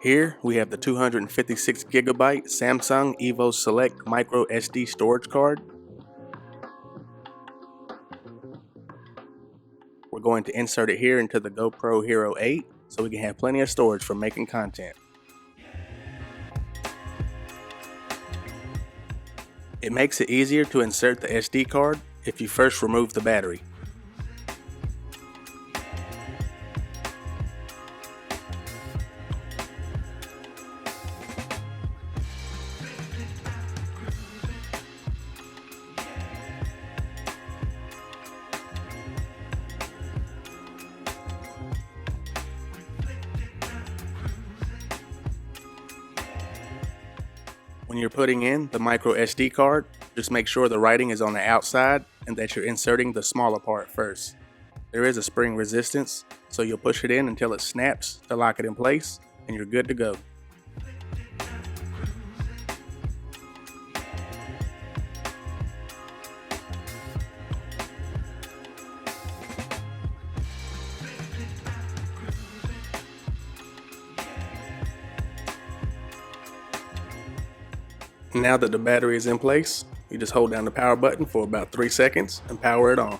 Here we have the 256 gigabyte Samsung Evo Select Micro SD storage card. We're going to insert it here into the GoPro Hero 8 so we can have plenty of storage for making content. It makes it easier to insert the SD card if you first remove the battery. When you're putting in the micro SD card, just make sure the writing is on the outside and that you're inserting the smaller part first. There is a spring resistance, so you'll push it in until it snaps to lock it in place, and you're good to go. Now that the battery is in place, you just hold down the power button for about 3 seconds and power it on.